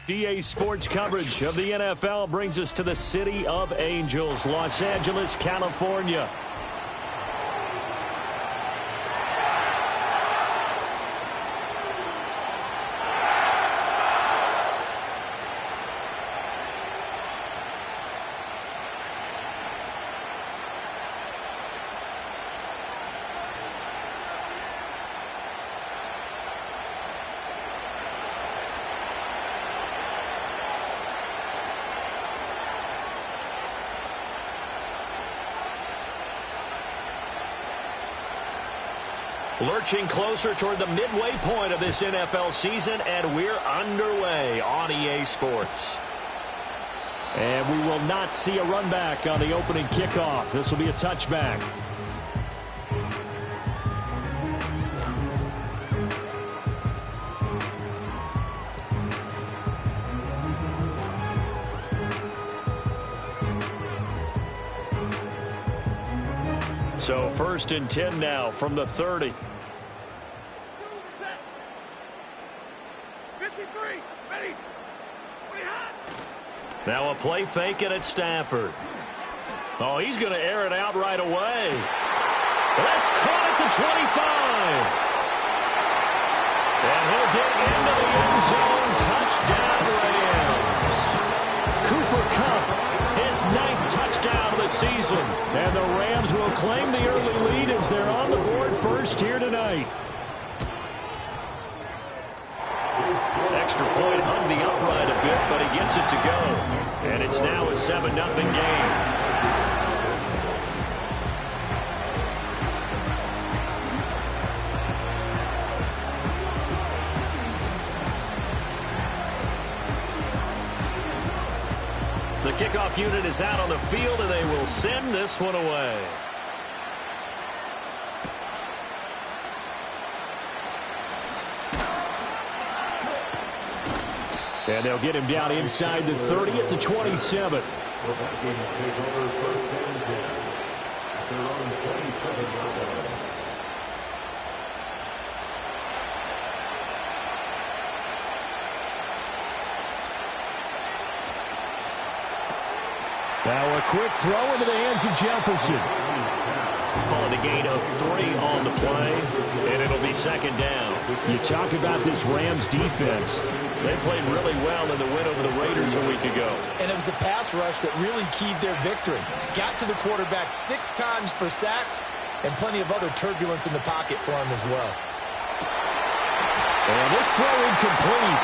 EA Sports coverage of the NFL brings us to the City of Angels, Los Angeles, California. Lurching closer toward the midway point of this NFL season, and we're underway on EA Sports. And we will not see a run back on the opening kickoff. This will be a touchback. So 1st and 10 now from the 30. Now a play fake it at Stafford. Oh, he's going to air it out right away. That's caught at the 25. And he'll get into the end zone. Touchdown, Rams. Cooper Kupp, his 9th touchdown of the season. And the Rams will claim the early lead as they're on the board first here tonight. Extra point hung the upright a bit, but he gets it to go. And it's now a 7-0 game. The kickoff unit is out on the field, and they will send this one away. And they'll get him down inside the 30 at the 27. Now a quick throw into the hands of Jefferson. Calling a gain of 3 on the play, and it'll be 2nd down. You talk about this Rams defense. They played really well in the win over the Raiders a week ago. And it was the pass rush that really keyed their victory. Got to the quarterback 6 times for sacks, and plenty of other turbulence in the pocket for him as well. And this throw incomplete.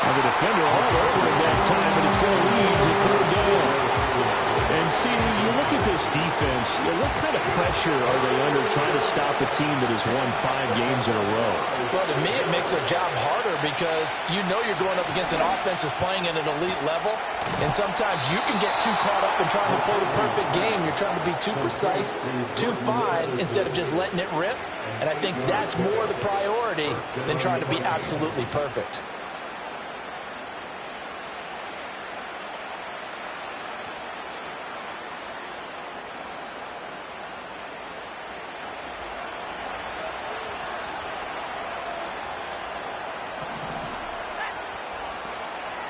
And the defender all over it that time, but it's going to lead to 3rd down. And see, you look at this defense, what kind of pressure are they under trying to stop a team that has won 5 games in a row? Well, to me, it makes their job harder because you know you're going up against an offense that's playing at an elite level, and sometimes you can get too caught up in trying to play the perfect game. You're trying to be too precise, too fine, instead of just letting it rip. And I think that's more the priority than trying to be absolutely perfect.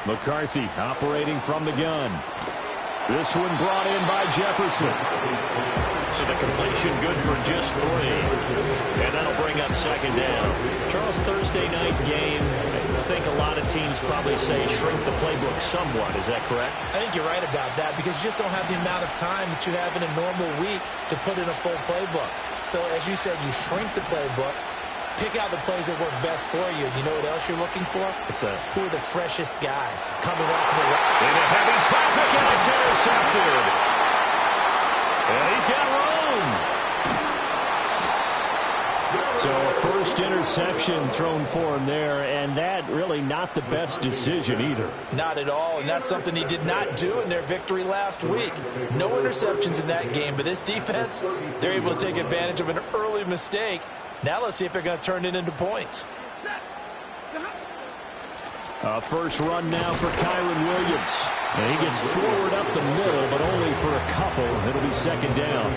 McCarthy operating from the gun. This one brought in by Jefferson. So the completion good for just 3. And that'll bring up 2nd down. Charles, Thursday night game, I think a lot of teams probably say shrink the playbook somewhat. Is that correct? I think you're right about that because you just don't have the amount of time that you have in a normal week to put in a full playbook. So as you said, you shrink the playbook. Pick out the plays that work best for you. You know what else you're looking for? Who are the freshest guys coming off the route? Into heavy traffic, and it's intercepted. And he's got room. So a first interception thrown for him there, and that really not the best decision either. Not at all, and that's something he did not do in their victory last week. No interceptions in that game, but this defense, they're able to take advantage of an early mistake. Now let's see if they're going to turn it into points. First run now for Kyren Williams. And he gets forward up the middle, but only for a couple. It'll be 2nd down.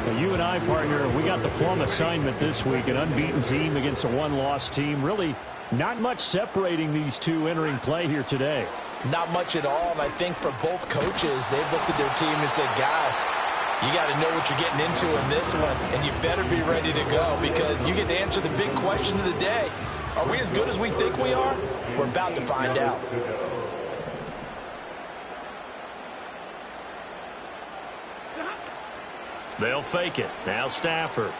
Now, you and I, partner, we got the plum assignment this week. An unbeaten team against a one-loss team. Really Not much separating these two entering play here today. Not much at all, and I think for both coaches, they've looked at their team and said, guys, you got to know what you're getting into in this one, and you better be ready to go because you get to answer the big question of the day. Are we as good as we think we are? We're about to find out. They'll fake it. Now Stafford.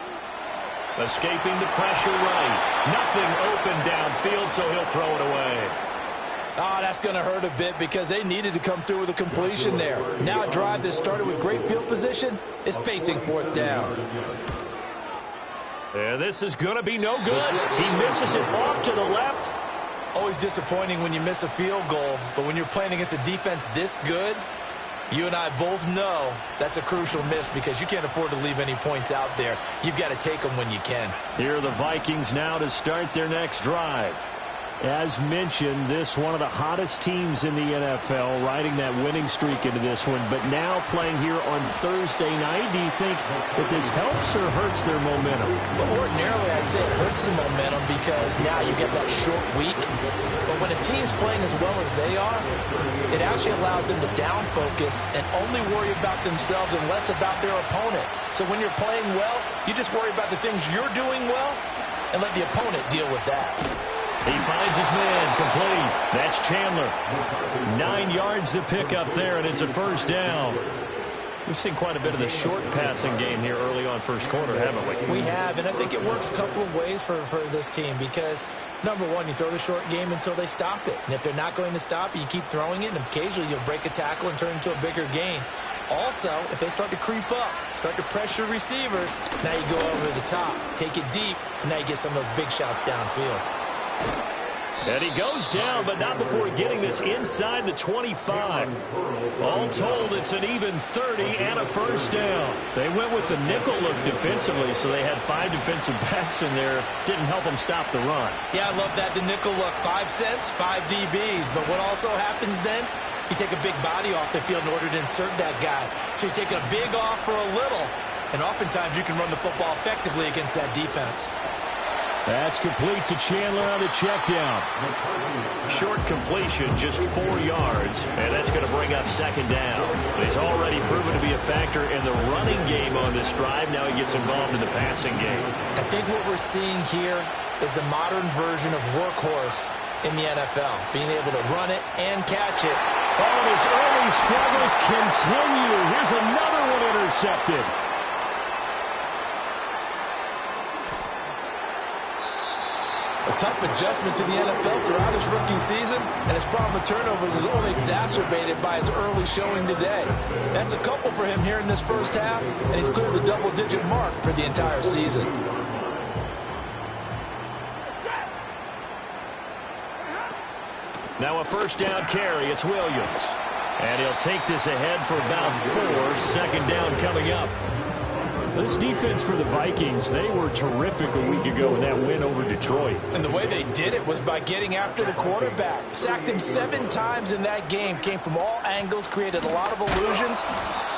Escaping the pressure right. Nothing open downfield, so he'll throw it away. Oh, that's going to hurt a bit because they needed to come through with a completion there. Now a drive that started with great field position is facing fourth down. And this is going to be no good. He misses it off to the left. Always disappointing when you miss a field goal, but when you're playing against a defense this good, you and I both know that's a crucial miss because you can't afford to leave any points out there. You've got to take them when you can. Here are the Vikings now to start their next drive. As mentioned, this one of the hottest teams in the NFL, riding that winning streak into this one, but now playing here on Thursday night. Do you think that this helps or hurts their momentum? Well, ordinarily, I'd say it hurts the momentum because now you get that short week. But when a team's playing as well as they are, it actually allows them to down focus and only worry about themselves and less about their opponent. So when you're playing well, you just worry about the things you're doing well and let the opponent deal with that. He finds his man, complete. That's Chandler. 9 yards to pick up there, and it's a first down. We've seen quite a bit of the short passing game here early on first quarter, haven't we? We have, and I think it works a couple of ways for this team because, number one, you throw the short game until they stop it. And if they're not going to stop it, you keep throwing it, and occasionally you'll break a tackle and turn it into a bigger gain. Also, if they start to creep up, start to pressure receivers, now you go over the top, take it deep, and now you get some of those big shots downfield. And he goes down, but not before getting this inside the 25. All told, it's an even 30 and a first down. They went with the nickel look defensively, so they had 5 defensive backs in there. Didn't help them stop the run. Yeah, I love that, the nickel look. 5 cents, 5 DBs. But what also happens then, you take a big body off the field in order to insert that guy. So you're taking a big off for a little, and oftentimes you can run the football effectively against that defense. That's complete to Chandler on the check down. Short completion, just 4 yards, and that's going to bring up second down. He's already proven to be a factor in the running game on this drive. Now he gets involved in the passing game. I think what we're seeing here is the modern version of workhorse in the NFL, being able to run it and catch it. Oh, and his early struggles continue. Here's another one intercepted. A tough adjustment to the NFL throughout his rookie season, and his problem with turnovers is only exacerbated by his early showing today. That's a couple for him here in this first half, and he's cleared the double-digit mark for the entire season. Now a first down carry. It's Williams. And he'll take this ahead for about 4. Second down coming up. This defense for the Vikings, they were terrific a week ago in that win over Detroit. And the way they did it was by getting after the quarterback. Sacked him 7 times in that game. Came from all angles, created a lot of illusions,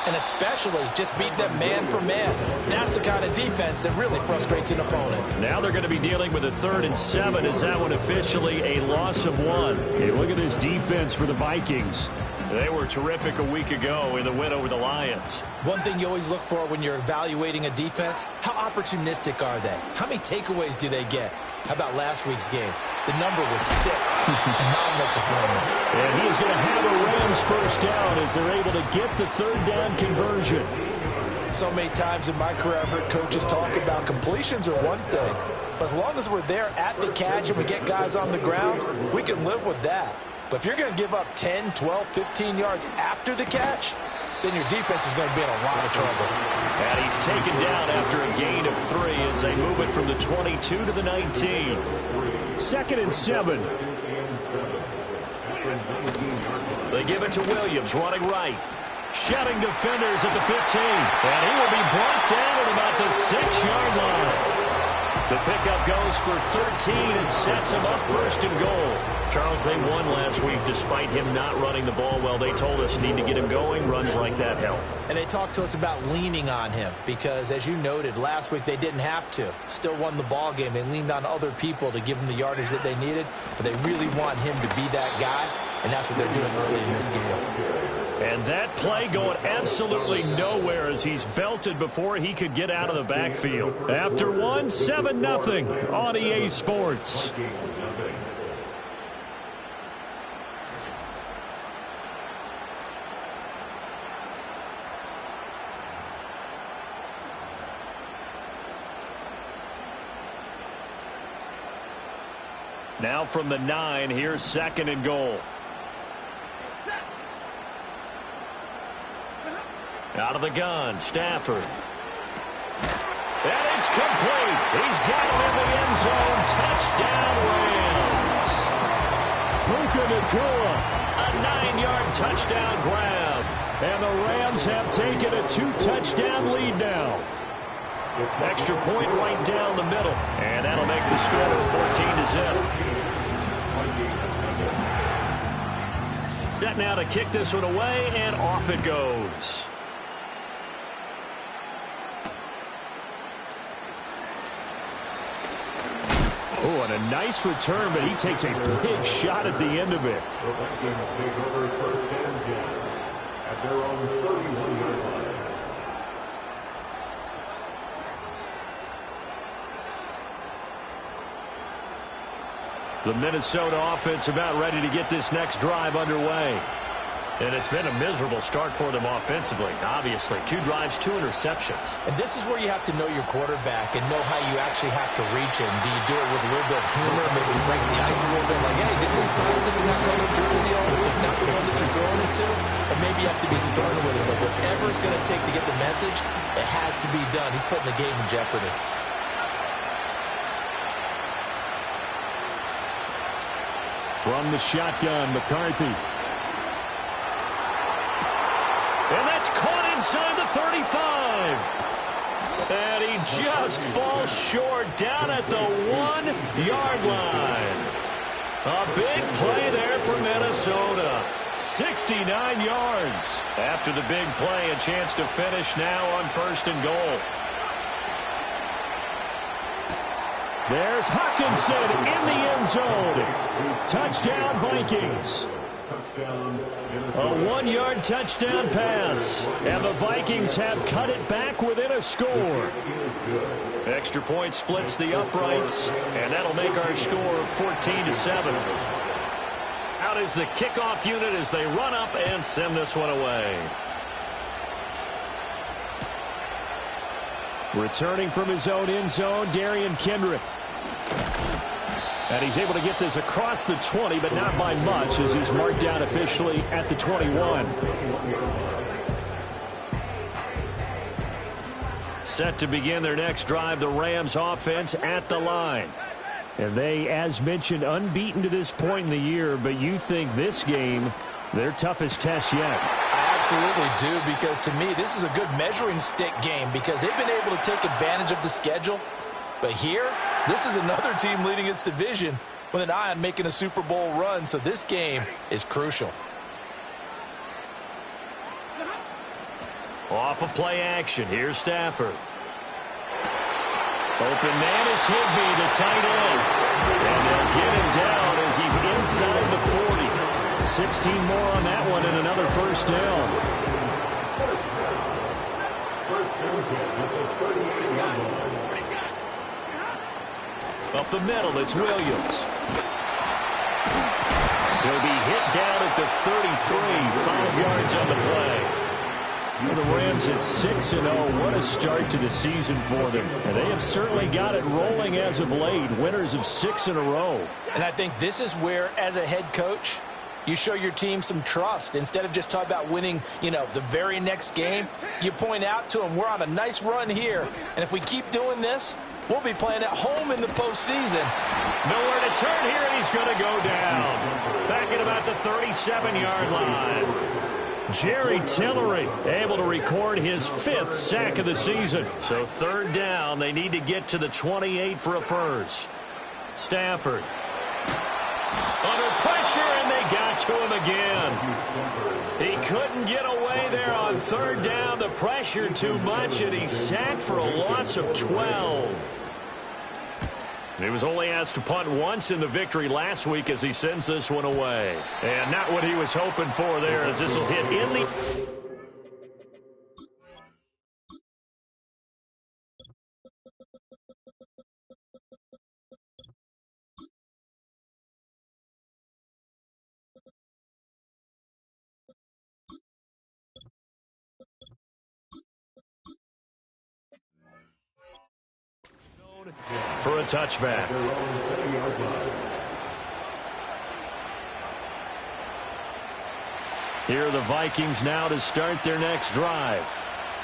and especially just beat them man for man. That's the kind of defense that really frustrates an opponent. Now they're going to be dealing with a 3rd and 7. Is that one officially a loss of 1? Hey, look at this defense for the Vikings. They were terrific a week ago in the win over the Lions. One thing you always look for when you're evaluating a defense, how opportunistic are they? How many takeaways do they get? How about last week's game? The number was 6. Phenomenal performance. And he is going to have a Rams first down as they're able to get the 3rd down conversion. So many times in my career, I've heard coaches talk about completions are one thing. But as long as we're there at the catch and we get guys on the ground, we can live with that. But if you're going to give up 10, 12, 15 yards after the catch, then your defense is going to be in a lot of trouble. And he's taken down after a gain of 3 as they move it from the 22 to the 19. 2nd and 7. They give it to Williams, running right. Shedding defenders at the 15. And he will be brought down at about the 6-yard line. The pickup goes for 13 and sets him up first and goal. Charles, they won last week despite him not running the ball well. They told us need to get him going. Runs like that help. And they talked to us about leaning on him because, as you noted, last week they didn't have to. Still won the ball game. They leaned on other people to give them the yardage that they needed, but they really want him to be that guy, and that's what they're doing early in this game. And that play going absolutely nowhere as he's belted before he could get out of the backfield. After one, 7-0 on EA Sports. Now from the 9, here's 2nd and goal. Out of the gun, Stafford. And it's complete. He's got him in the end zone. Touchdown, Rams. Puka Nacua, a 9-yard touchdown grab. And the Rams have taken a 2-touchdown lead now. Extra point right down the middle. And that'll make the score 14-0. Set now to kick this one away, and off it goes. Oh, and a nice return, but he takes a big shot at the end of it. The Minnesota offense about ready to get this next drive underway. And it's been a miserable start for them offensively, obviously. 2 drives, 2 interceptions. And this is where you have to know your quarterback and know how you actually have to reach him. Do you do it with a little bit of humor, maybe break the ice a little bit, like, hey, didn't we practice in that color jersey all week, not the one that you're throwing it to? Or maybe you have to be stern with him, but whatever it's going to take to get the message, it has to be done. He's putting the game in jeopardy. From the shotgun, McCarthy. And that's caught inside the 35. And he just falls short down at the 1-yard line. A big play there for Minnesota. 69 yards. After the big play, a chance to finish now on 1st and goal. There's Hockenson in the end zone. Touchdown, Vikings. A 1-yard touchdown pass. And the Vikings have cut it back within a score. Extra point splits the uprights. And that'll make our score 14-7. Out is the kickoff unit as they run up and send this one away. Returning from his own end zone, Darian Kendrick. And he's able to get this across the 20, but not by much as he's marked down officially at the 21. Set to begin their next drive, the Rams offense at the line. And they, as mentioned, unbeaten to this point in the year, but you think this game, their toughest test yet. I absolutely do, because to me, this is a good measuring stick game because they've been able to take advantage of the schedule. But here, this is another team leading its division with an eye on making a Super Bowl run, so this game is crucial. Off of play action, here's Stafford. Open man is Higbee, the tight end. And they'll get him down as he's inside the 40. 16 more on that one and another first down. Up the middle, it's Williams. He'll be hit down at the 33, 5 yards on the play. The Rams at 6-0. What a start to the season for them. And they have certainly got it rolling as of late. Winners of 6 in a row. And I think this is where, as a head coach, you show your team some trust. Instead of just talking about winning, the very next game, you point out to them, we're on a nice run here. And if we keep doing this, we'll be playing at home in the postseason. Nowhere to turn here, and he's going to go down. Back at about the 37-yard line. Jerry Tillery able to record his 5th sack of the season. So 3rd down, they need to get to the 28 for a first. Stafford. Under pressure, and they got to him again. He couldn't get away there on 3rd down. The pressure too much, and he's sacked for a loss of 12. He was only asked to punt once in the victory last week as he sends this one away. And not what he was hoping for there, as this will hit in the... for a touchback. Here are the Vikings now to start their next drive.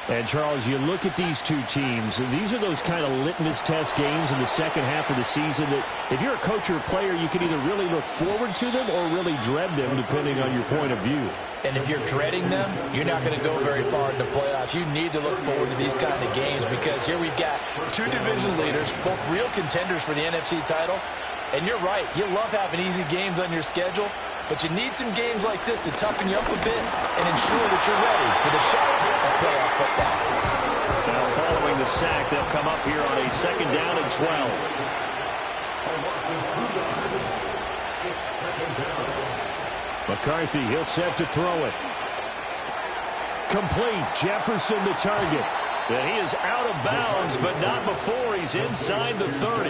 And, Charles, you look at these two teams, and these are those kind of litmus test games in the second half of the season that if you're a coach or a player, you can either really look forward to them or really dread them, depending on your point of view. And if you're dreading them, you're not going to go very far in the playoffs. You need to look forward to these kind of games because here we've got two division leaders, both real contenders for the NFC title. And you're right, you love having easy games on your schedule, but you need some games like this to toughen you up a bit and ensure that you're ready for the shot at playoff football. Now following the sack, they'll come up here on a 2nd down and 12. McCarthy, he'll set to throw it. Complete. Jefferson the target. And he is out of bounds, but not before he's inside the 30.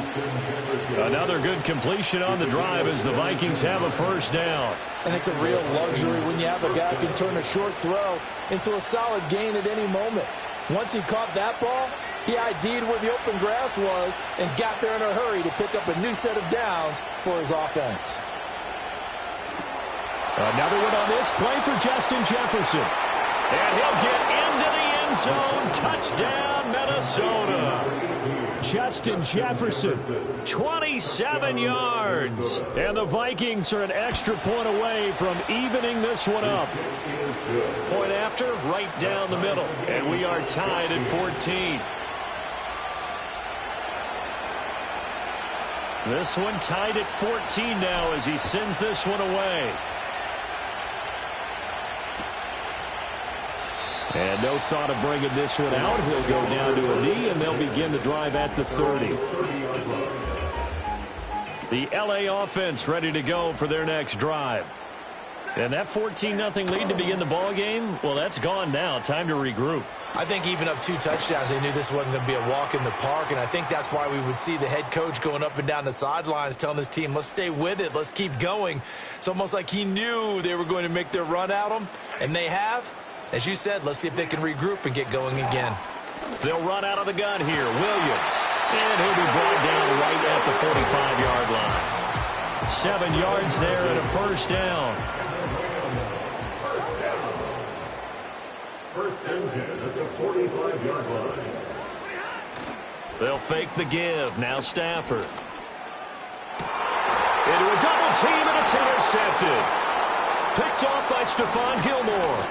Another good completion on the drive as the Vikings have a 1st down. And it's a real luxury when you have a guy who can turn a short throw into a solid gain at any moment. Once he caught that ball, he ID'd where the open grass was and got there in a hurry to pick up a new set of downs for his offense. Another one on this play for Justin Jefferson. And he'll get into the end zone. Touchdown, Minnesota. Justin Jefferson, 27 yards. And the Vikings are an extra point away from evening this one up. Point after, right down the middle. And we are tied at 14. This one tied at 14 now as he sends this one away. And no thought of bringing this one out. He'll go down to a knee, and they'll begin the drive at the 30. The L.A. offense ready to go for their next drive. And that 14-0 lead to begin the ball game, well, that's gone now. Time to regroup. I think even up 2 touchdowns, they knew this wasn't going to be a walk in the park, and I think that's why we would see the head coach going up and down the sidelines telling his team, let's stay with it, let's keep going. It's almost like he knew they were going to make their run at him, and they have. As you said, let's see if they can regroup and get going again. They'll run out of the gun here. Williams. And he'll be brought down right at the 45-yard line. 7 yards there and a 1st down. 1st and 10 at the 45-yard line. They'll fake the give. Now Stafford. Into a double team, and it's intercepted. Picked off by Stephon Gilmore.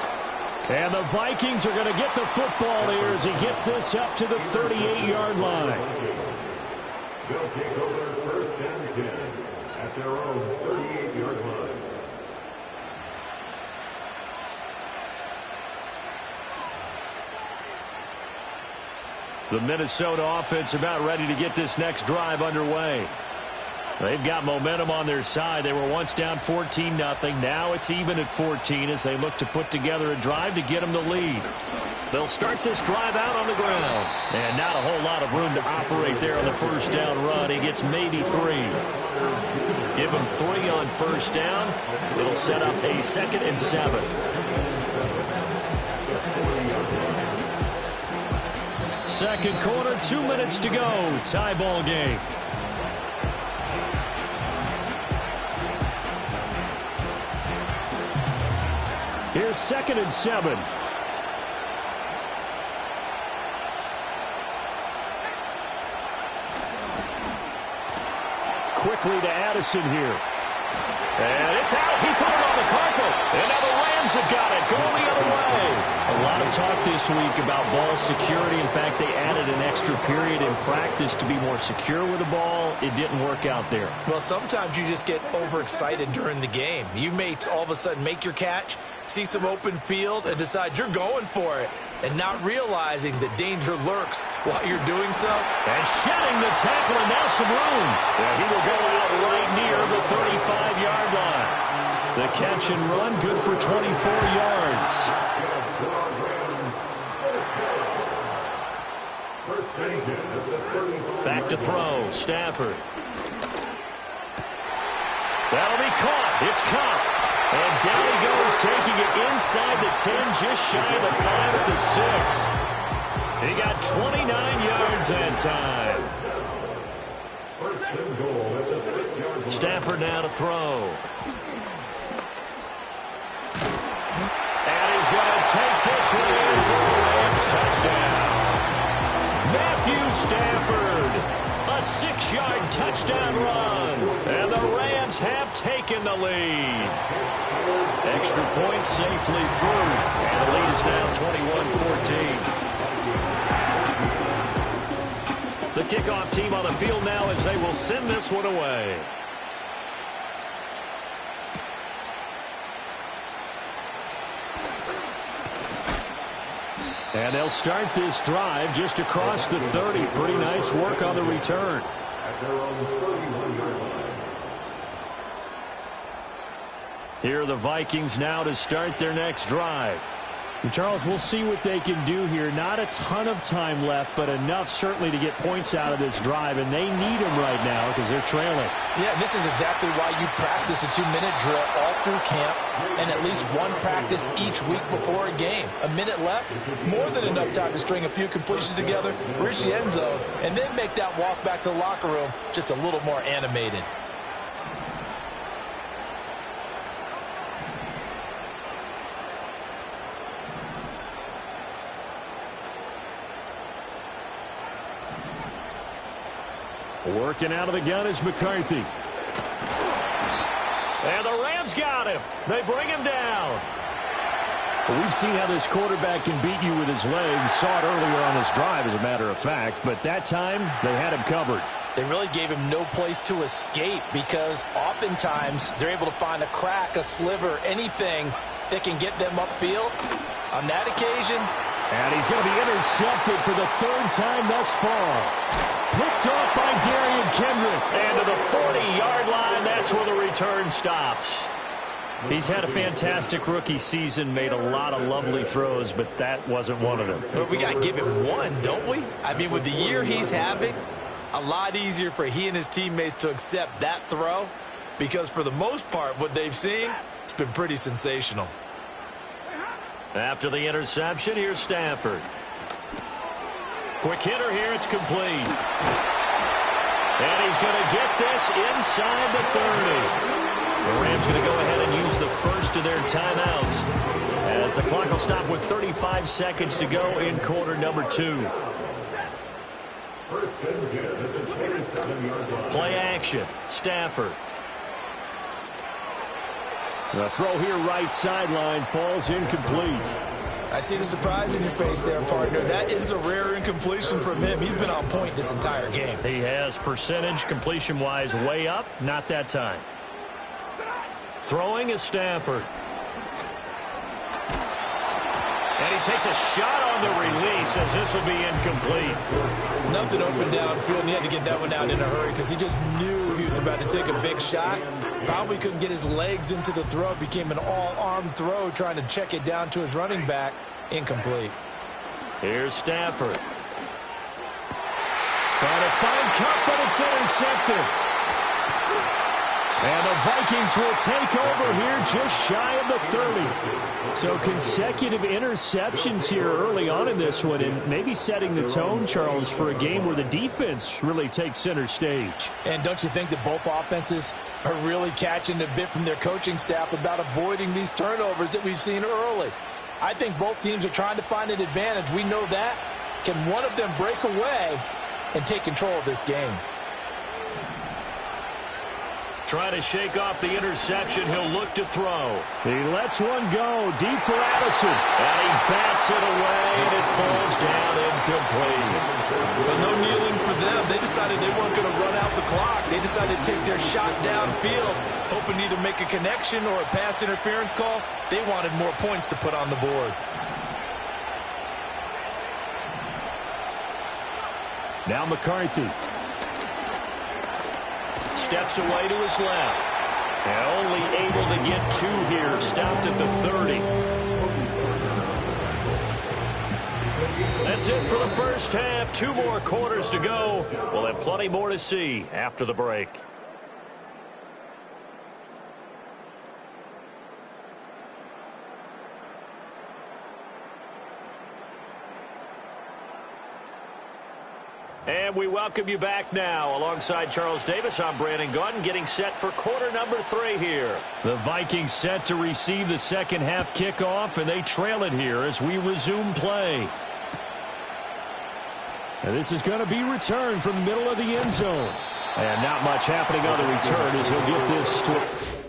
And the Vikings are going to get the football here as he gets this up to the 38-yard line. They'll take over 1st and 10 at their own 38-yard line. The Minnesota offense about ready to get this next drive underway. They've got momentum on their side. They were once down 14-0. Now it's even at 14 as they look to put together a drive to get them the lead. They'll start this drive out on the ground. And not a whole lot of room to operate there on the 1st down run. He gets maybe 3. Give him 3 on 1st down. It'll set up a 2nd and 7. Second quarter, 2 minutes to go. Tie ball game. Here's 2nd and 7. Quickly to Addison here. And it's out. He put it on the carpet. And now the Rams have got it. Going the other way. A lot of talk this week about ball security. In fact, they added an extra period in practice to be more secure with the ball. It didn't work out there. Well, sometimes you just get overexcited during the game. You may all of a sudden make your catch, see some open field, and decide you're going for it, and not realizing the danger lurks while you're doing so. And shedding the tackle, and now some room. Yeah, he will go out right near the 35-yard line. The catch and run, good for 24 yards. Back to throw, Stafford. That'll be caught. It's caught. And down he goes, taking it inside the 10, just shy of the 5 at the 6. He got 29 yards that time. Stafford now to throw. And he's going to take this one in for a Rams touchdown. Matthew Stafford, a 6-yard touchdown run. And the Rams have taken the lead. Extra point safely through. And the lead is now 21-14. The kickoff team on the field now as they will send this one away. And they'll start this drive just across the 30. Pretty nice work on the return. Here are the Vikings now to start their next drive. And Charles, we'll see what they can do here. Not a ton of time left, but enough certainly to get points out of this drive, and they need them right now because they're trailing. Yeah, this is exactly why you practice a 2-minute drill all through camp and at least one practice each week before a game. A minute left, more than enough time to string a few completions together, reach the end zone, and then make that walk back to the locker room just a little more animated. Working out of the gun is McCarthy. And the Rams got him. They bring him down. Well, we've seen how this quarterback can beat you with his legs. Saw it earlier on this drive, as a matter of fact. But that time, they had him covered. They really gave him no place to escape because oftentimes they're able to find a crack, a sliver, anything that can get them upfield. On that occasion, and he's going to be intercepted for the 3rd time thus far. Picked off by Darian Kendrick. And to the 40-yard line, that's where the return stops. He's had a fantastic rookie season, made a lot of lovely throws, but that wasn't one of them. But we got to give him one, don't we? I mean, with the year he's having, a lot easier for he and his teammates to accept that throw because for the most part, what they've seen, it's been pretty sensational. After the interception, here's Stafford. Quick hitter here, it's complete. And he's going to get this inside the 30. The Rams going to go ahead and use the first of their timeouts as the clock will stop with 35 seconds to go in quarter number 2. Play action, Stafford. The throw here right sideline falls incomplete. I see the surprise in your face there, partner. That is a rare incompletion from him. He's been on point this entire game. He has percentage completion-wise way up. Not that time. Throwing is Stafford. And he takes a shot on the release as this will be incomplete. Nothing open downfield, and he had to get that one out in a hurry because he just knew he was about to take a big shot. Probably couldn't get his legs into the throw. Became an all-arm throw trying to check it down to his running back. Incomplete. Here's Stafford. Trying to find Kupp, but it's intercepted. And the Vikings will take over here just shy of the 30. So consecutive interceptions here early on in this one, and maybe setting the tone, Charles, for a game where the defense really takes center stage. And don't you think that both offenses are really catching a bit from their coaching staff about avoiding these turnovers that we've seen early? I think both teams are trying to find an advantage. We know that. Can one of them break away and take control of this game? Trying to shake off the interception. He'll look to throw. He lets one go deep for Addison. And he bats it away, and it falls down incomplete. But no kneeling for them. They decided they weren't going to run out the clock. They decided to take their shot downfield, hoping to either make a connection or a pass interference call. They wanted more points to put on the board. Now McCarthy. Steps away to his left. And only able to get 2 here. Stopped at the 30. That's it for the first half. 2 more quarters to go. We'll have plenty more to see after the break. And we welcome you back now. Alongside Charles Davis, I'm Brandon Gaudin, getting set for quarter number 3 here. The Vikings set to receive the second half kickoff, and they trail it here as we resume play. And this is going to be returned from the middle of the end zone. And not much happening on the return as he'll get this to...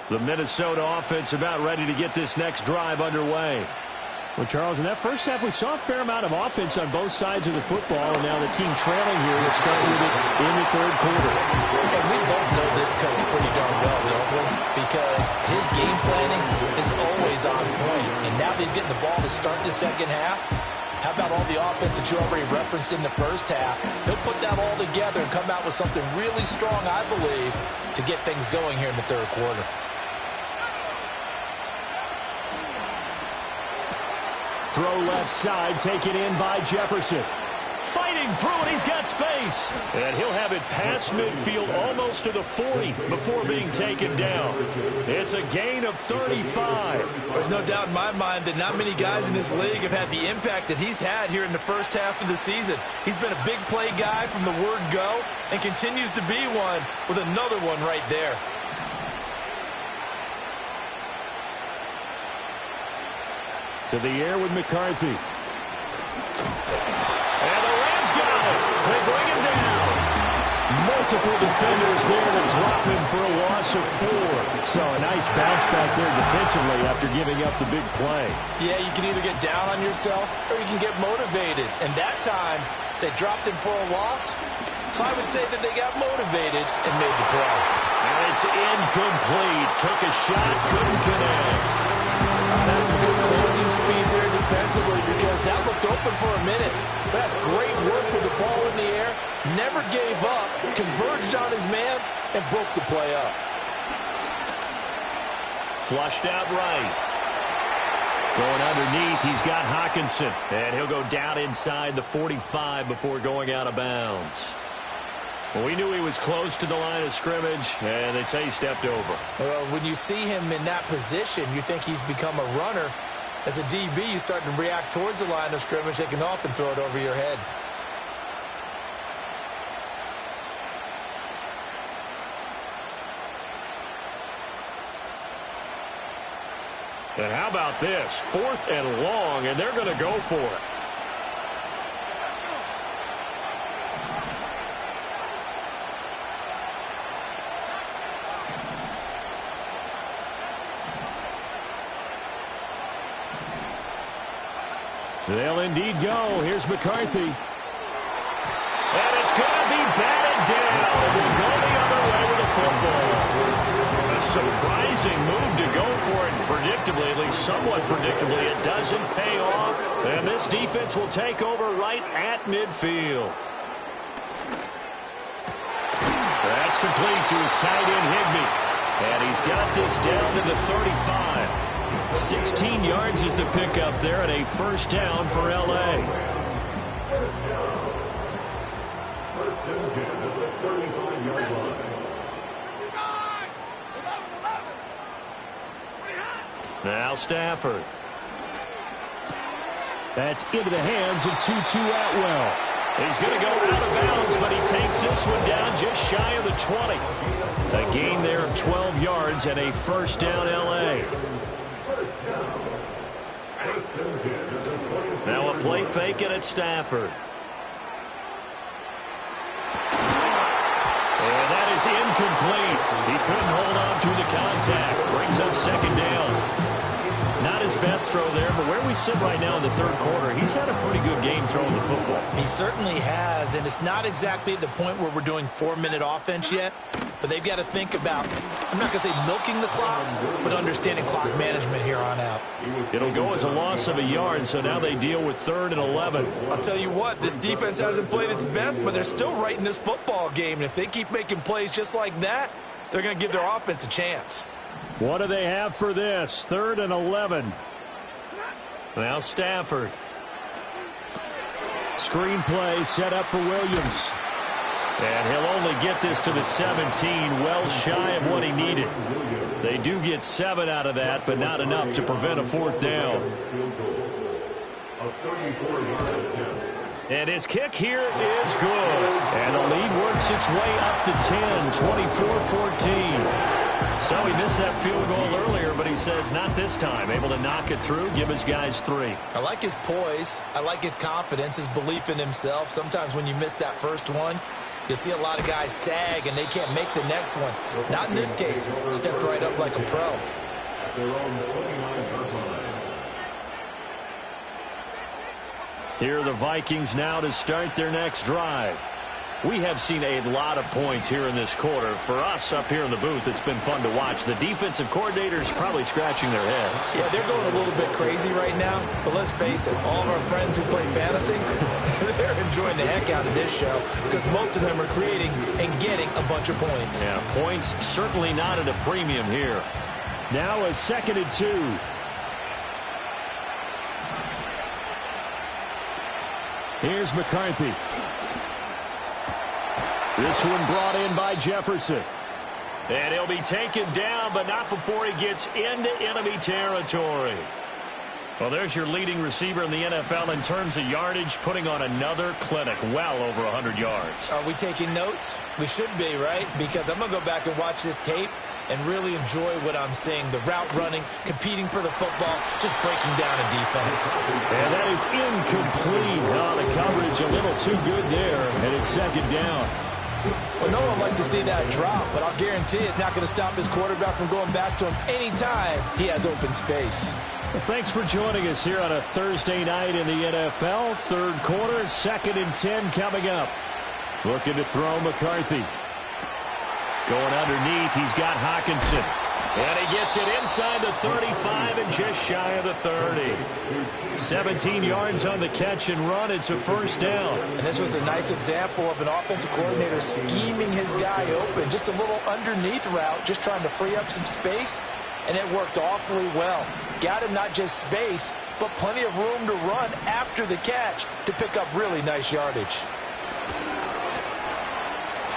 The Minnesota offense about ready to get this next drive underway. Well, Charles, in that first half, we saw a fair amount of offense on both sides of the football, and now the team trailing here will start with it in the third quarter. And we both know this coach pretty darn well, don't we? Because his game planning is always on point. And now that he's getting the ball to start the second half, how about all the offense that you already referenced in the first half? He'll put that all together and come out with something really strong, I believe, to get things going here in the third quarter. Throw left side, taken in by Jefferson. Fighting through it, he's got space. And he'll have it past midfield almost to the 40 before being taken down. It's a gain of 35. There's no doubt in my mind that not many guys in this league have had the impact that he's had here in the first half of the season. He's been a big play guy from the word go and continues to be one with another one right there. To the air with McCarthy. And the Rams got it. They bring him down. Multiple defenders there to drop him for a loss of 4. So a nice bounce back there defensively after giving up the big play. Yeah, you can either get down on yourself or you can get motivated. And that time, they dropped him for a loss. So I would say that they got motivated and made the play. And it's incomplete. Took a shot, couldn't connect. That's some good closing speed there defensively because that looked open for a minute. But that's great work with the ball in the air. Never gave up, converged on his man, and broke the play up. Flushed out right. Going underneath, he's got Hockenson. And he'll go down inside the 45 before going out of bounds. Well, we knew he was close to the line of scrimmage, and they say he stepped over. Well, when you see him in that position, you think he's become a runner. As a DB, you start to react towards the line of scrimmage. They can often throw it over your head. And how about this? 4th and long, and they're going to go for it. They'll indeed go. Here's McCarthy. promising move to go for it. Predictably, at least somewhat predictably, it doesn't pay off. And this defense will take over right at midfield. That's complete to his tight end, Higbee. And he's got this down to the 35. 16 yards is the pickup there, and a first down for L.A. First and 10 at the 35-yard line. Now Stafford. That's into the hands of Tutu Atwell. He's going to go out of bounds, but he takes this one down just shy of the 20. A gain there of 12 yards and a first down L.A. Now a play fake and it's Stafford. And that is incomplete. He couldn't hold on to the contact. Brings up second down. Not his best throw there, but where we sit right now in the third quarter, he's had a pretty good game throwing the football. He certainly has, and it's not exactly at the point where we're doing 4-minute offense yet, but they've got to think about, I'm not going to say milking the clock, but understanding clock management here on out. It'll go as a loss of a yard, so now they deal with 3rd and 11. I'll tell you what, this defense hasn't played its best, but they're still right in this football game, and if they keep making plays just like that, they're going to give their offense a chance. What do they have for this? 3rd and 11. Now Stafford. Screenplay set up for Williams. And he'll only get this to the 17, well shy of what he needed. They do get 7 out of that, but not enough to prevent a 4th down. And his kick here is good. And the lead works its way up to 10, 24-14. So he missed that field goal earlier, but he says not this time. Able to knock it through, give his guys 3. I like his poise. I like his confidence, his belief in himself. Sometimes when you miss that first one, you'll see a lot of guys sag and they can't make the next one. Not in this case. Stepped right up like a pro. Here are the Vikings now to start their next drive. We have seen a lot of points here in this quarter. For us up here in the booth, it's been fun to watch. The defensive coordinators probably scratching their heads. Yeah, they're going a little bit crazy right now. But let's face it, all of our friends who play fantasy, they're enjoying the heck out of this show because most of them are creating and getting a bunch of points. Yeah, points certainly not at a premium here. Now a 2nd and 2. Here's McCarthy. This one brought in by Jefferson. And he'll be taken down, but not before he gets into enemy territory. Well, there's your leading receiver in the NFL in terms of yardage, putting on another clinic, well over 100 yards. Are we taking notes? We should be, right? Because I'm going to go back and watch this tape and really enjoy what I'm seeing. The route running, competing for the football, just breaking down a defense. And that is incomplete. Oh, the coverage a little too good there, and it's 2nd down. Well, no one likes to see that drop, but I'll guarantee it's not going to stop his quarterback from going back to him anytime he has open space. Well, thanks for joining us here on a Thursday night in the NFL. 3rd quarter, 2nd and 10 coming up. Looking to throw McCarthy. Going underneath, he's got Hockenson. And he gets it inside the 35 and just shy of the 30. 17 yards on the catch and run. It's a first down. And this was a nice example of an offensive coordinator scheming his guy open. Just a little underneath route, just trying to free up some space. And it worked awfully well. Got him not just space, but plenty of room to run after the catch to pick up really nice yardage.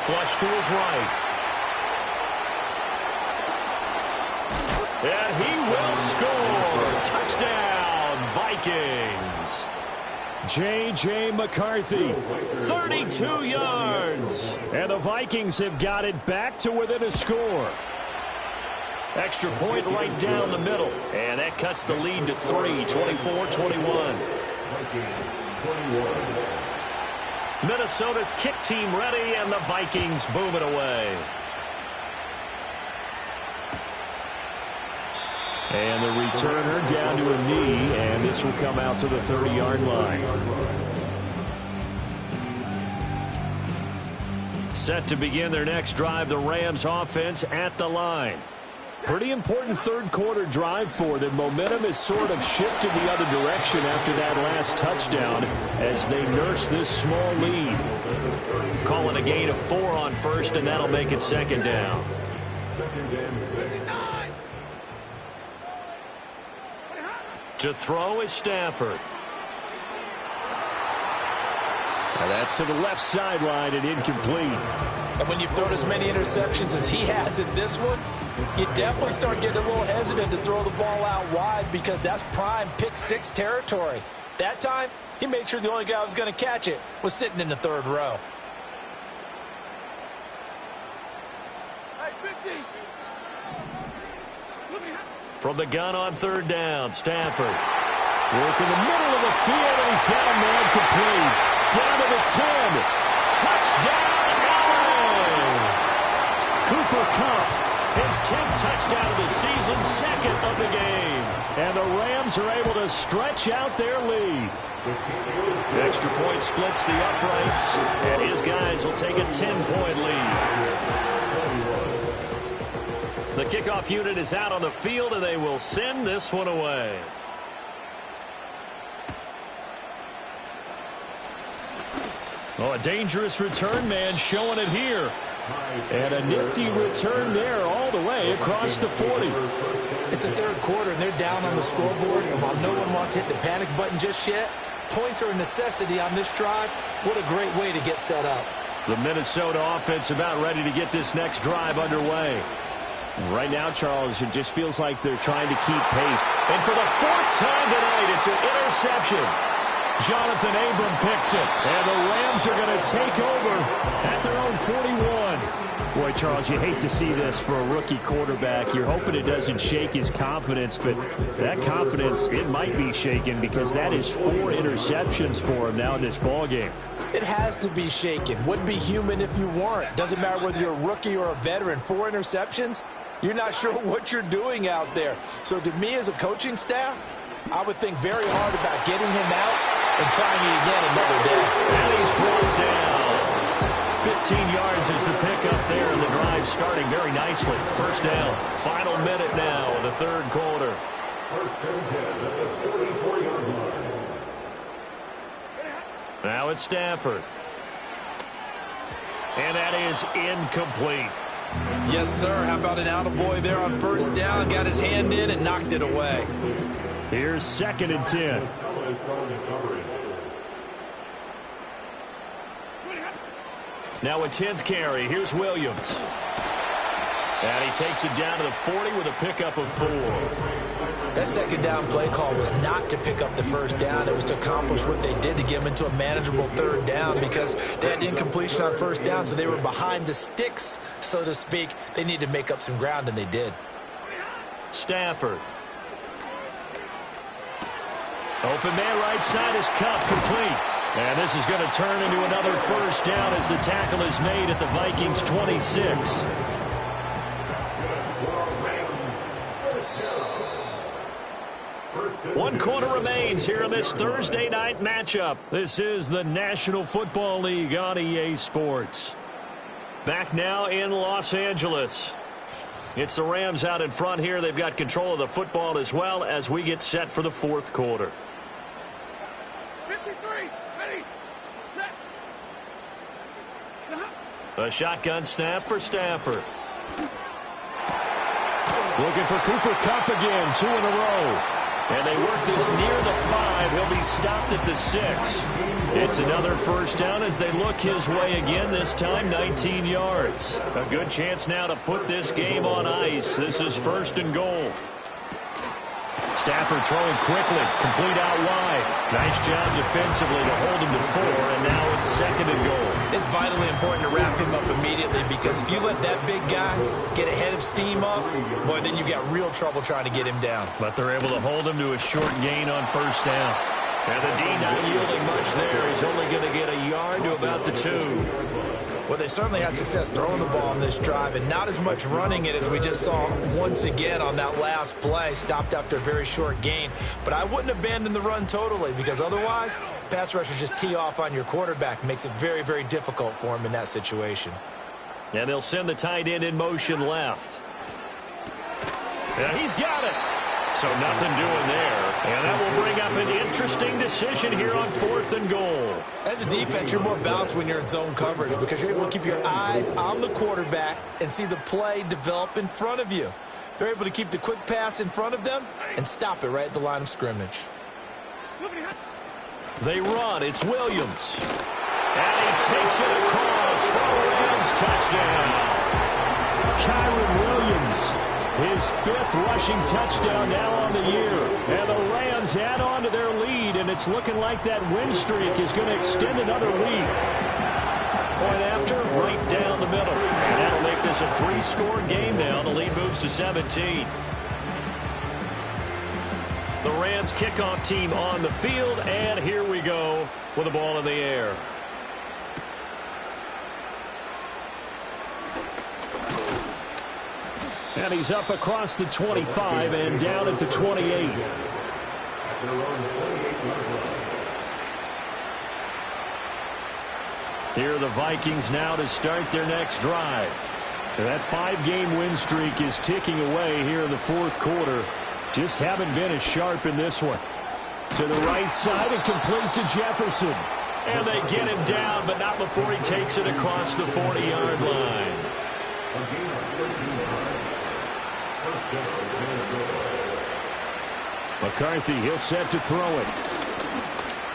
Flush to his right. And he will score. Touchdown, Vikings. J.J. McCarthy. 32 yards. And the Vikings have got it back to within a score. Extra point right down the middle. And that cuts the lead to 3, 24-21. Minnesota's kick team ready, and the Vikings boom it away. And the returner down to a knee, and this will come out to the 30-yard line. Set to begin their next drive, the Rams offense at the line. Pretty important third-quarter drive for them. Momentum has sort of shifted the other direction after that last touchdown as they nurse this small lead. Calling a gain of 4 on first, and that'll make it second down. To throw is Stafford. And that's to the left sideline and incomplete. And when you've thrown as many interceptions as he has in this one, you definitely start getting a little hesitant to throw the ball out wide because that's prime pick 6 territory. That time, he made sure the only guy who was going to catch it was sitting in the third row. From the gun on third down, Stafford. Work in the middle of the field, and he's got a man complete. Down to the 10. Touchdown, Allen! Cooper Kupp. His 10th touchdown of the season, second of the game. And the Rams are able to stretch out their lead. Extra point splits the uprights, and his guys will take a 10-point lead. The kickoff unit is out on the field, and they will send this one away. Oh, a dangerous return man showing it here. And a nifty return there all the way across the 40. It's the third quarter, and they're down on the scoreboard. And while no one wants to hit the panic button just yet, points are a necessity on this drive. What a great way to get set up. The Minnesota offense about ready to get this next drive underway. Right now, Charles, it just feels like they're trying to keep pace. And for the 4th time tonight, it's an interception. Jonathan Abram picks it. And the Rams are going to take over at their own 41. Boy, Charles, you hate to see this for a rookie quarterback. You're hoping it doesn't shake his confidence, but that confidence, it might be shaken because that is 4 interceptions for him now in this ballgame. It has to be shaken. Wouldn't be human if you weren't. Doesn't matter whether you're a rookie or a veteran. 4 interceptions, you're not sure what you're doing out there. So to me as a coaching staff, I would think very hard about getting him out and trying it again another day. And he's brought down. 15 yards is the pickup there, and the drive starting very nicely. First down. Final minute now of the third quarter. First and 10 at the 44-yard line. Now it's Stafford. And that is incomplete. Yes, sir. How about an attaboy there on first down? Got his hand in and knocked it away. Here's 2nd and 10. Now a 10th carry. Here's Williams. And he takes it down to the 40 with a pickup of 4. That second down play call was not to pick up the first down. It was to accomplish what they did to get them into a manageable third down because they had incompletion on first down, so they were behind the sticks, so to speak. They needed to make up some ground, and they did. Stafford. Open man right side is Kupp, complete. And this is going to turn into another first down as the tackle is made at the Vikings 26. One quarter remains here in this Thursday night matchup. This is the National Football League on EA Sports. Back now in Los Angeles. It's the Rams out in front here. They've got control of the football as well as we get set for the fourth quarter. 53, ready, set. A shotgun snap for Stafford. Looking for Cooper Kupp again, 2 in a row. And they work this near the 5. He'll be stopped at the 6. It's another first down as they look his way again, this time 19 yards. A good chance now to put this game on ice. This is 1st and goal. Stafford throwing quickly, complete out wide. Nice job defensively to hold him to 4, and now it's 2nd and goal. It's vitally important to wrap him up immediately because if you let that big guy get ahead of steam up, boy, then you got real trouble trying to get him down. But they're able to hold him to a short gain on first down. And the D not yielding much there. He's only going to get a yard to about the 2. Well, they certainly had success throwing the ball on this drive and not as much running it as we just saw once again on that last play. Stopped after a very short gain. But I wouldn't abandon the run totally because otherwise, pass rushers just tee off on your quarterback. Makes it very, very difficult for him in that situation. And they'll send the tight end in motion left. Yeah, he's got it. So nothing doing there. And that will bring up an interesting decision here on 4th and goal. As a defense, you're more balanced when you're in zone coverage because you're able to keep your eyes on the quarterback and see the play develop in front of you. They're able to keep the quick pass in front of them and stop it right at the line of scrimmage. They run. It's Williams. And he takes it across for a Rams touchdown. Kyren Williams, his 5th rushing touchdown now on the year. And the Rams add on to their lead, and it's looking like that win streak is going to extend another week. Point after, right down the middle. And that'll make this a 3-score game now. The lead moves to 17. The Rams kickoff team on the field, and here we go with the ball in the air. And he's up across the 25 and down at the 28. Here are the Vikings now to start their next drive. That 5-game win streak is ticking away here in the 4th quarter. Just haven't been as sharp in this one. To the right side and complete to Jefferson. And they get him down, but not before he takes it across the 40-yard line. McCarthy, he'll set to throw it.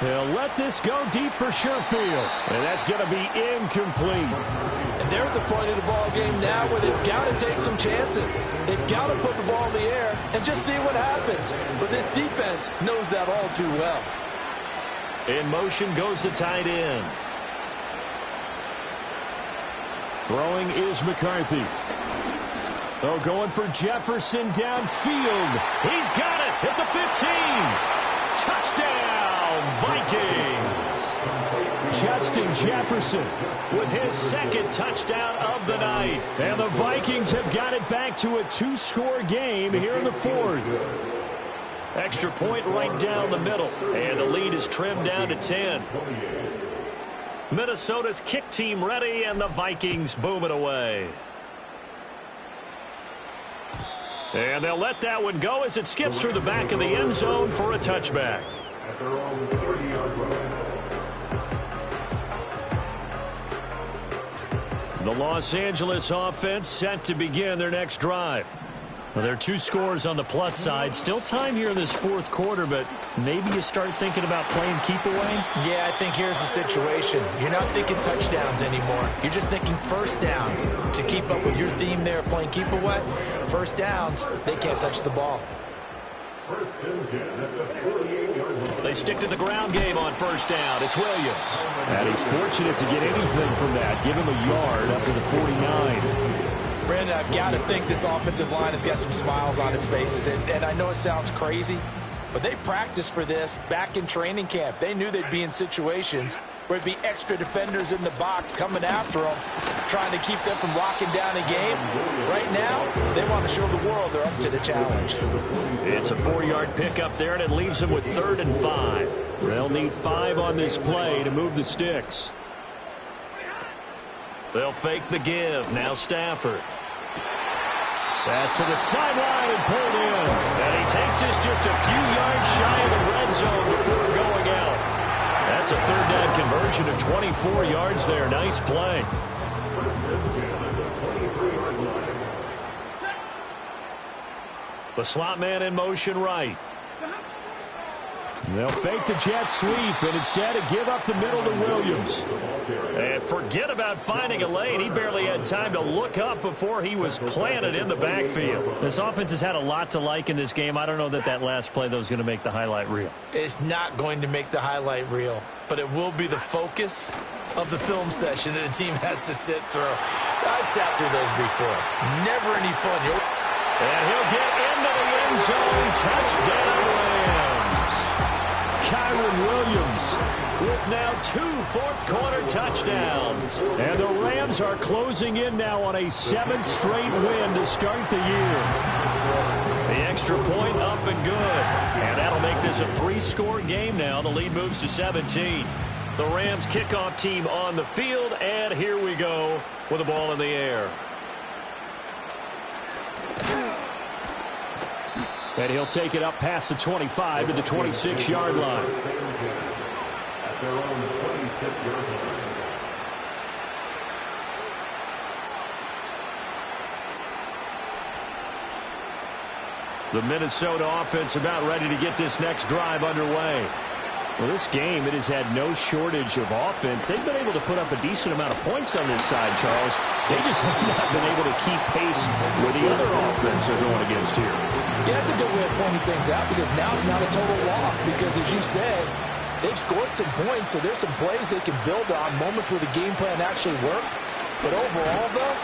He'll let this go deep for Sherfield. And that's going to be incomplete. And they're at the point of the ball game now where they've got to take some chances. They've got to put the ball in the air and just see what happens. But this defense knows that all too well. In motion goes the tight end. Throwing is McCarthy. Oh, going for Jefferson downfield. He's got it at the 15. Touchdown, Vikings. Justin Jefferson with his 2nd touchdown of the night. And the Vikings have got it back to a 2-score game here in the 4th. Extra point right down the middle. And the lead is trimmed down to 10. Minnesota's kick team ready, and the Vikings boom it away. And they'll let that one go as it skips through the back of the end zone for a touchback. At their own 30-yard line. The Los Angeles offense set to begin their next drive. Well, there are 2 scores on the plus side. Still time here in this 4th quarter, but maybe you start thinking about playing keep away? Yeah, I think here's the situation. You're not thinking touchdowns anymore. You're just thinking first downs. To keep up with your theme there, playing keep away, first downs, they can't touch the ball. First and 10 at the 48-yard line. They stick to the ground game on first down. It's Williams. And he's fortunate to get anything from that. Give him a yard up to the 49. Brandon, I've got to think this offensive line has got some smiles on its faces. And I know it sounds crazy, but they practiced for this back in training camp. They knew they'd be in situations where it'd be extra defenders in the box coming after them, trying to keep them from locking down a game. Right now, they want to show the world they're up to the challenge. It's a 4-yard pickup there, and it leaves them with 3rd and 5. They'll need 5 on this play to move the sticks. They'll fake the give. Now Stafford. Pass to the sideline and pulled in. And he takes this just a few yards shy of the red zone before going out. That's a 3rd down conversion of 24 yards there. Nice play. The slot man in motion right. They'll fake the jet sweep and instead give up the middle to Williams. And forget about finding a lane. He barely had time to look up before he was planted in the backfield. This offense has had a lot to like in this game. I don't know that last play, though, is going to make the highlight reel. It's not going to make the highlight reel, but it will be the focus of the film session that the team has to sit through. I've sat through those before. Never any fun. And he'll get into the end zone. Touchdown, Rams. Kyren Williams with now 2 fourth-quarter touchdowns. And the Rams are closing in now on a 7th straight win to start the year. The extra point up and good. And that'll make this a 3-score game now. The lead moves to 17. The Rams kickoff team on the field, and here we go with the ball in the air. And he'll take it up past the 25 to the 26-yard line. At their own 26-yard line. The Minnesota offense about ready to get this next drive underway. Well, this game, it has had no shortage of offense. They've been able to put up a decent amount of points on this side, Charles. They just have not been able to keep pace with the other offense they're going against here. Yeah, that's a good way of pointing things out because now it's not a total loss because, as you said, they've scored some points, so there's some plays they can build on, moments where the game plan actually worked. But overall, though,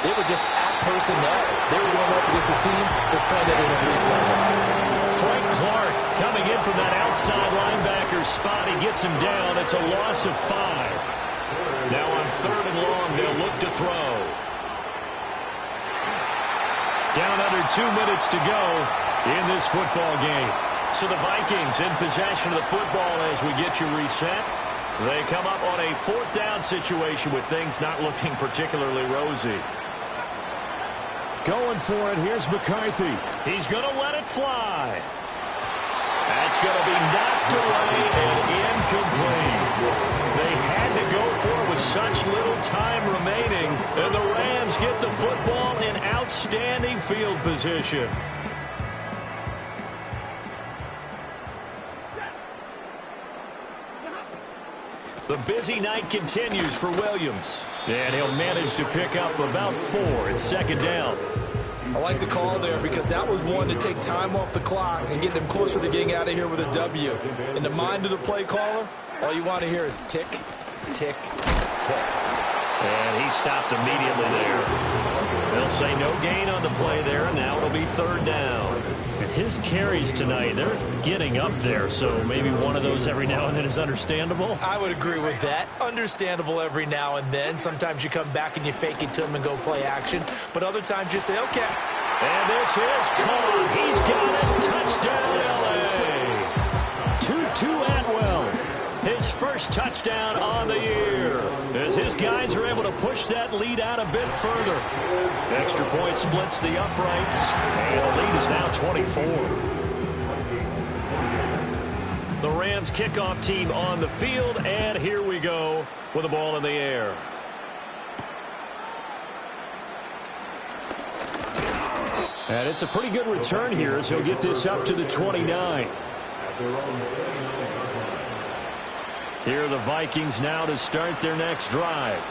they were just at personnel. They were going up against a team that's playing at an elite level. Frank Clark coming in from that outside linebacker spot. He gets him down. It's a loss of 5. Now on 3rd and long, they'll look to throw. Down under 2 minutes to go in this football game. So the Vikings in possession of the football as we get you reset. They come up on a 4th down situation with things not looking particularly rosy. Going for it, here's McCarthy. He's going to let it fly. That's going to be knocked away and incomplete. They had to go for it with such little time remaining, and the Rams get the football in outstanding field position. The busy night continues for Williams. And he'll manage to pick up about 4 at 2nd down. I like the call there because that was one to take time off the clock and get them closer to getting out of here with a W. In the mind of the play caller, all you want to hear is tick, tick, tick. And he stopped immediately there. They'll say no gain on the play there, and now it'll be 3rd down. His carries tonight, they're getting up there, so maybe one of those every now and then is understandable. I would agree with that. Understandable every now and then. Sometimes you come back and you fake it to him and go play action, but other times you say, okay. And this is caught. He's got it. Touchdown, L.A. Tutu Atwell. His first touchdown on the year as his guys are able to push that lead out a bit further. Extra point splits the uprights, and the lead is now 24. The Rams kickoff team on the field, and here we go with the ball in the air. And it's a pretty good return here as he'll get this up to the 29. Here are the Vikings now to start their next drive.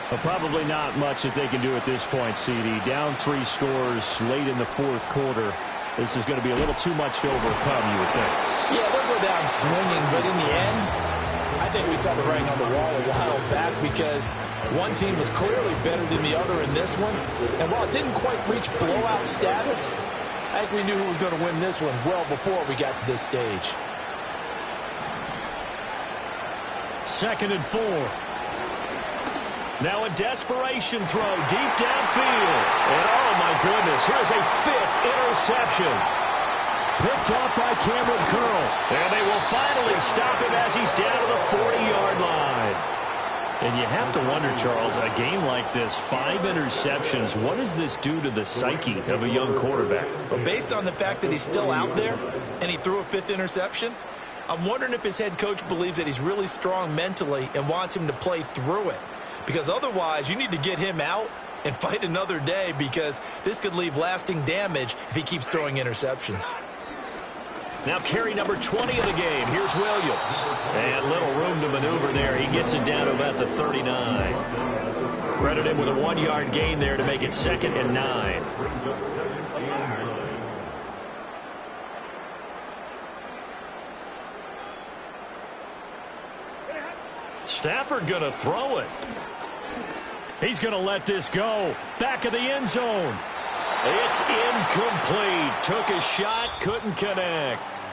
But probably not much that they can do at this point, CD. Down 3 scores late in the 4th quarter. This is going to be a little too much to overcome, you would think. Yeah, they'll go down swinging, but in the end, I think we saw the writing on the wall a while back because one team was clearly better than the other in this one. And while it didn't quite reach blowout status, I think we knew who was going to win this one well before we got to this stage. 2nd and 4. Now a desperation throw deep downfield. And oh my goodness, here's a 5th interception. Picked off by Cameron Curl. And they will finally stop him as he's down to the 40-yard line. And you have to wonder, Charles, a game like this, 5 interceptions, what does this do to the psyche of a young quarterback? But based on the fact that he's still out there and he threw a 5th interception, I'm wondering if his head coach believes that he's really strong mentally and wants him to play through it. Because otherwise, you need to get him out and fight another day because this could leave lasting damage if he keeps throwing interceptions. Now carry number 20 of the game. Here's Williams. And little room to maneuver there. He gets it down to about the 39. Credit him with a 1-yard gain there to make it 2nd and 9. Stafford going to throw it. He's going to let this go. Back of the end zone. It's incomplete. Took a shot, couldn't connect.